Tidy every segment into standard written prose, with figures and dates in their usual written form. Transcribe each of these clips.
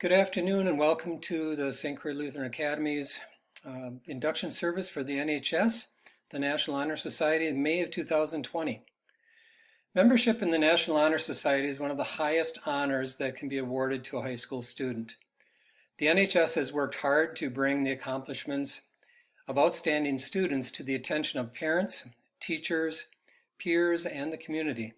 Good afternoon and welcome to the St. Croix Lutheran Academy's induction service for the NHS, the National Honor Society, in May of 2020. Membership in the National Honor Society is one of the highest honors that can be awarded to a high school student. The NHS has worked hard to bring the accomplishments of outstanding students to the attention of parents, teachers, peers, and the community.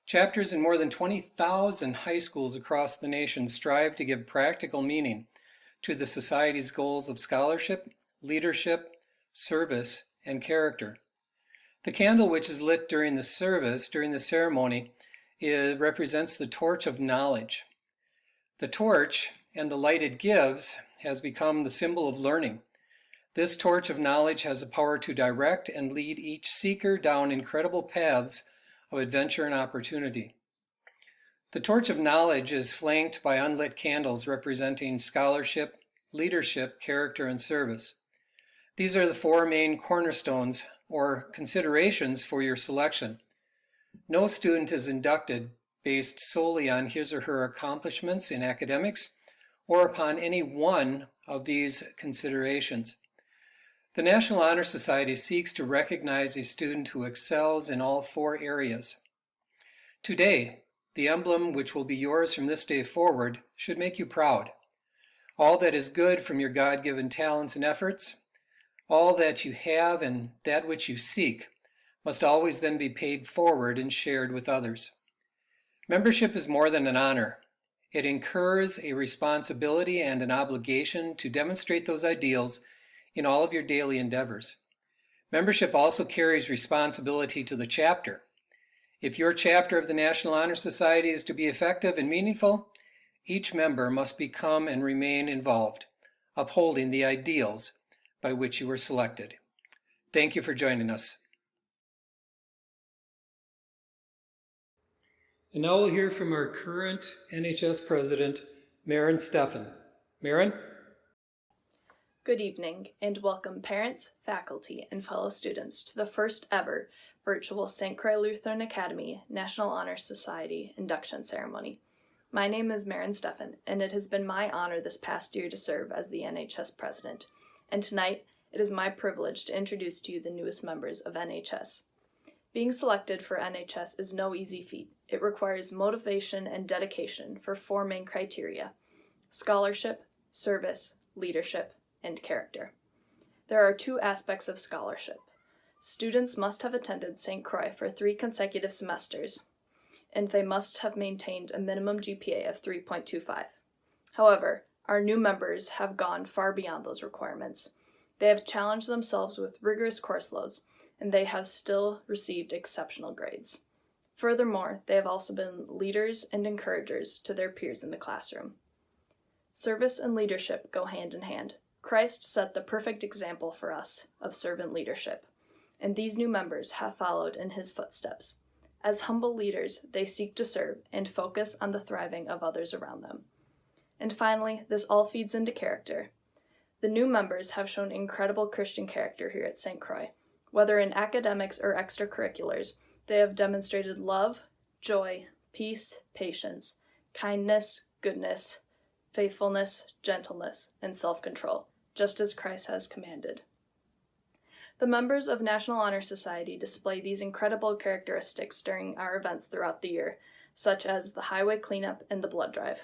Chapters in more than 20,000 high schools across the nation strive to give practical meaning to the Society's goals of scholarship, leadership, service, and character. The candle which is lit during the service, during the ceremony, represents the torch of knowledge. The torch and the light it gives has become the symbol of learning. This torch of knowledge has the power to direct and lead each seeker down incredible paths of adventure and opportunity. The torch of knowledge is flanked by unlit candles representing scholarship, leadership, character, and service. These are the four main cornerstones or considerations for your selection. No student is inducted based solely on his or her accomplishments in academics or upon any one of these considerations. The National Honor Society seeks to recognize a student who excels in all four areas. Today, the emblem which will be yours from this day forward should make you proud. All that is good from your God-given talents and efforts, all that you have and that which you seek, must always then be paid forward and shared with others. Membership is more than an honor. It incurs a responsibility and an obligation to demonstrate those ideals in all of your daily endeavors. Membership also carries responsibility to the chapter. If your chapter of the National Honor Society is to be effective and meaningful, each member must become and remain involved, upholding the ideals by which you were selected. Thank you for joining us. And now we'll hear from our current NHS President, Maren Steffen. Maren? Good evening and welcome parents, faculty, and fellow students to the first ever virtual St. Croix Lutheran Academy National Honor Society induction ceremony. My name is Maren Steffen, and it has been my honor this past year to serve as the NHS President. And tonight, it is my privilege to introduce to you the newest members of NHS. Being selected for NHS is no easy feat. It requires motivation and dedication for four main criteria: scholarship, service, leadership, and character. There are two aspects of scholarship. Students must have attended St. Croix for 3 consecutive semesters, and they must have maintained a minimum GPA of 3.25. However, our new members have gone far beyond those requirements. They have challenged themselves with rigorous course loads, and they have still received exceptional grades. Furthermore, they have also been leaders and encouragers to their peers in the classroom. Service and leadership go hand in hand. Christ set the perfect example for us of servant leadership, and these new members have followed in his footsteps. As humble leaders, they seek to serve and focus on the thriving of others around them. And finally, this all feeds into character. The new members have shown incredible Christian character here at St. Croix. Whether in academics or extracurriculars, they have demonstrated love, joy, peace, patience, kindness, goodness, faithfulness, gentleness, and self-control, just as Christ has commanded. The members of National Honor Society display these incredible characteristics during our events throughout the year, such as the highway cleanup and the blood drive.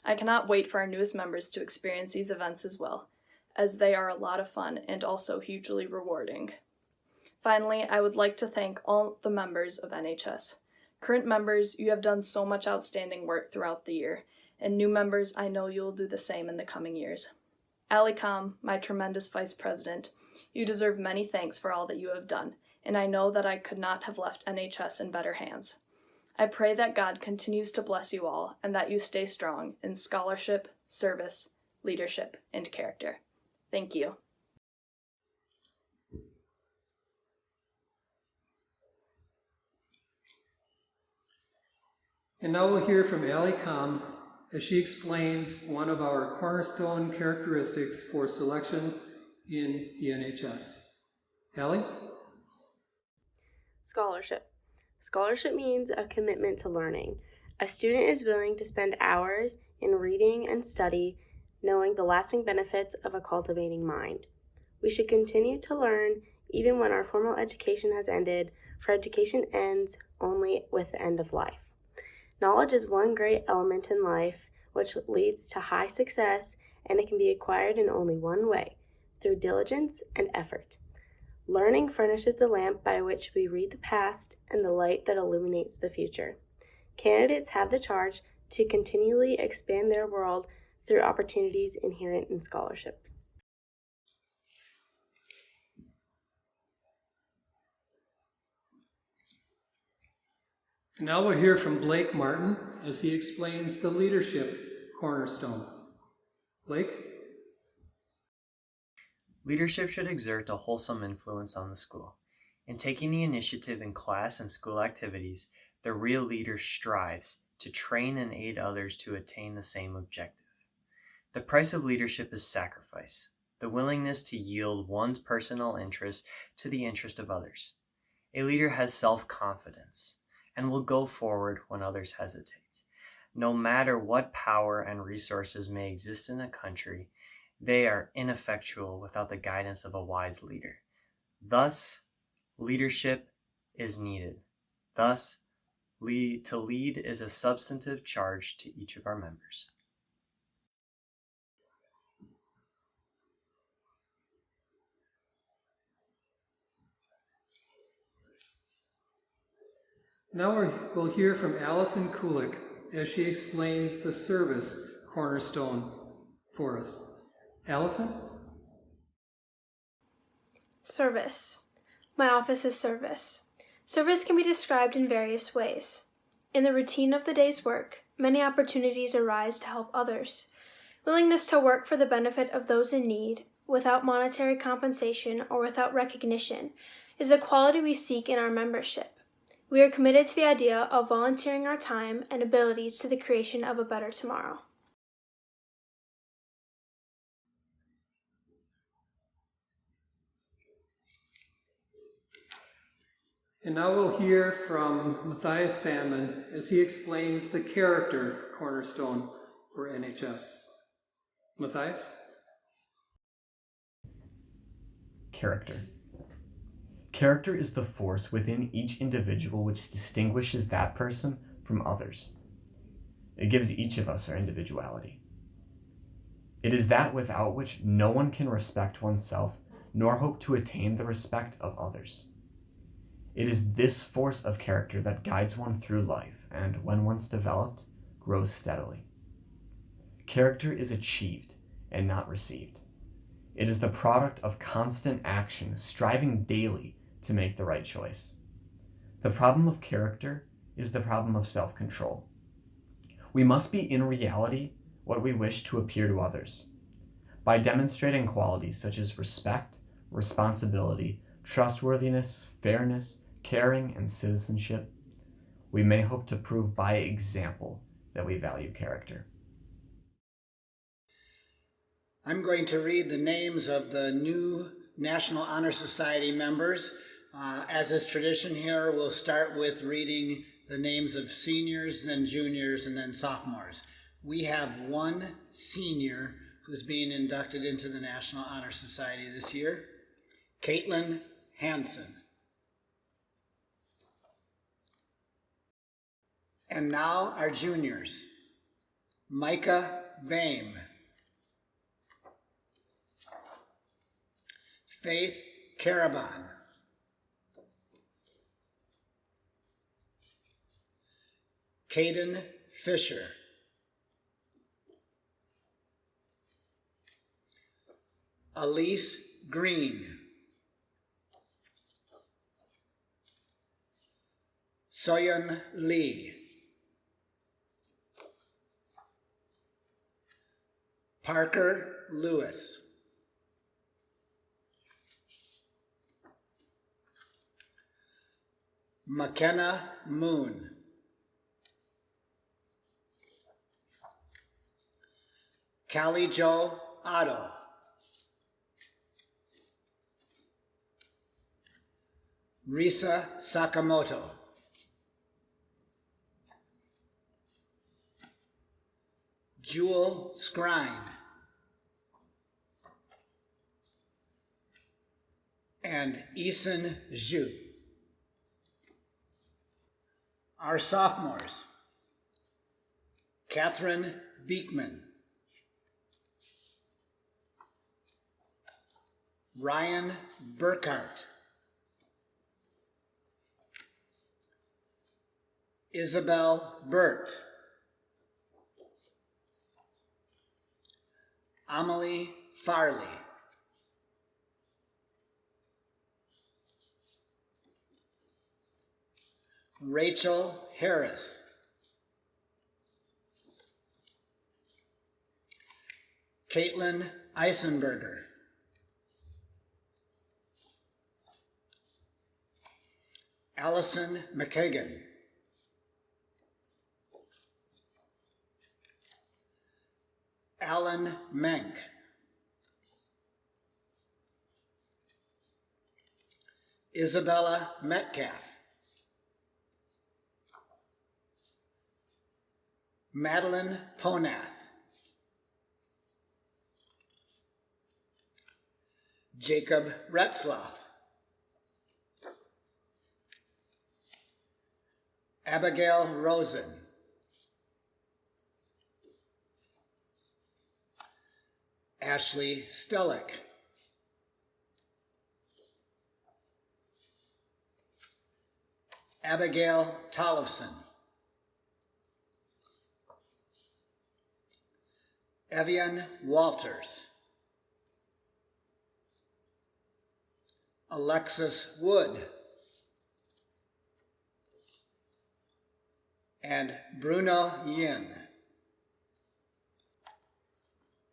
I cannot wait for our newest members to experience these events as well, as they are a lot of fun and also hugely rewarding. Finally, I would like to thank all the members of NHS. Current members, you have done so much outstanding work throughout the year, and new members, I know you will do the same in the coming years. Alicom, my tremendous Vice President, you deserve many thanks for all that you have done, and I know that I could not have left NHS in better hands. I pray that God continues to bless you all and that you stay strong in scholarship, service, leadership, and character. Thank you. And now we'll hear from Alicom as she explains one of our cornerstone characteristics for selection in the NHS. Allie? Scholarship. Scholarship means a commitment to learning. A student is willing to spend hours in reading and study, knowing the lasting benefits of a cultivating mind. We should continue to learn even when our formal education has ended, for education ends only with the end of life. Knowledge is one great element in life which leads to high success, and it can be acquired in only one way, through diligence and effort. Learning furnishes the lamp by which we read the past and the light that illuminates the future. Candidates have the charge to continually expand their world through opportunities inherent in scholarship. Now we'll hear from Blake Martin as he explains the leadership cornerstone. Blake? Leadership should exert a wholesome influence on the school. In taking the initiative in class and school activities, the real leader strives to train and aid others to attain the same objective. The price of leadership is sacrifice, the willingness to yield one's personal interest to the interest of others. A leader has self-confidence and will go forward when others hesitate. No matter what power and resources may exist in a country, they are ineffectual without the guidance of a wise leader. Thus, leadership is needed. Thus, to lead is a substantive charge to each of our members. Now we'll hear from Allison Kulik as she explains the service cornerstone for us. Allison? Service. My office is service. Service can be described in various ways. In the routine of the day's work, many opportunities arise to help others. Willingness to work for the benefit of those in need, without monetary compensation or without recognition, is a quality we seek in our membership. We are committed to the idea of volunteering our time and abilities to the creation of a better tomorrow. And now we'll hear from Matthias Salmon as he explains the character cornerstone for NHS. Matthias? Character. Character is the force within each individual which distinguishes that person from others. It gives each of us our individuality. It is that without which no one can respect oneself nor hope to attain the respect of others. It is this force of character that guides one through life and, when once developed, grows steadily. Character is achieved and not received. It is the product of constant action, striving daily to make the right choice. The problem of character is the problem of self-control. We must be in reality what we wish to appear to others. By demonstrating qualities such as respect, responsibility, trustworthiness, fairness, caring, and citizenship, we may hope to prove by example that we value character. I'm going to read the names of the new National Honor Society members. As is tradition here, we'll start with reading the names of seniors, then juniors, and then sophomores. We have one senior who's being inducted into the National Honor Society this year, Caitlin Hansen. And now our juniors, Micah Boehm, Faith Caraban, Caden Fisher, Elise Green, Soyeon Lee, Parker Lewis, McKenna Moon, Callie Jo Otto, Risa Sakamoto, Jewel Scrine, and Eason Zhu. Our sophomores: Catherine Beekman, Ryan Burkhart, Isabel Burt, Amelie Farley, Rachel Harris, Caitlin Eisenberger, Allison McKagan, Alan Menk, Isabella Metcalf, Madeline Ponath, Jacob Retzloff, Abigail Rosen, Ashley Stellick, Abigail Tollefson, Evian Walters, Alexis Wood, and Bruno Yin.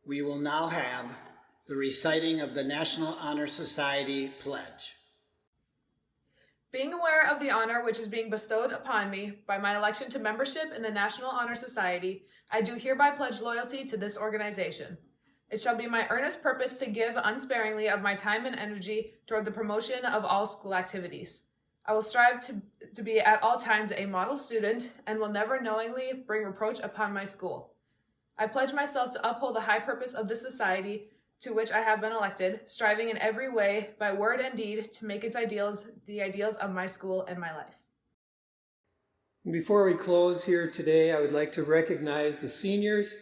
We will now have the reciting of the National Honor Society Pledge. Being aware of the honor which is being bestowed upon me by my election to membership in the National Honor Society, I do hereby pledge loyalty to this organization. It shall be my earnest purpose to give unsparingly of my time and energy toward the promotion of all school activities. I will strive to be at all times a model student and will never knowingly bring reproach upon my school. I pledge myself to uphold the high purpose of this society to which I have been elected, striving in every way, by word and deed, to make its ideals the ideals of my school and my life. Before we close here today, I would like to recognize the seniors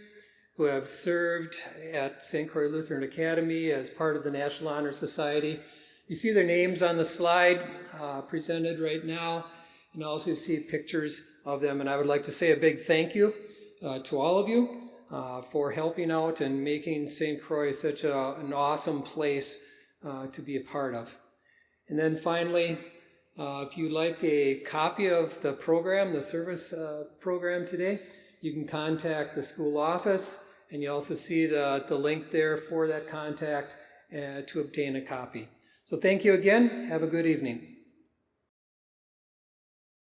who have served at St. Croix Lutheran Academy as part of the National Honor Society. You see their names on the slide presented right now, and also you see pictures of them. And I would like to say a big thank you to all of you for helping out and making St. Croix such an awesome place to be a part of. And then finally, if you'd like a copy of the program, the service program today, you can contact the school office, and you also see the link there for that contact to obtain a copy. So thank you again. Have a good evening.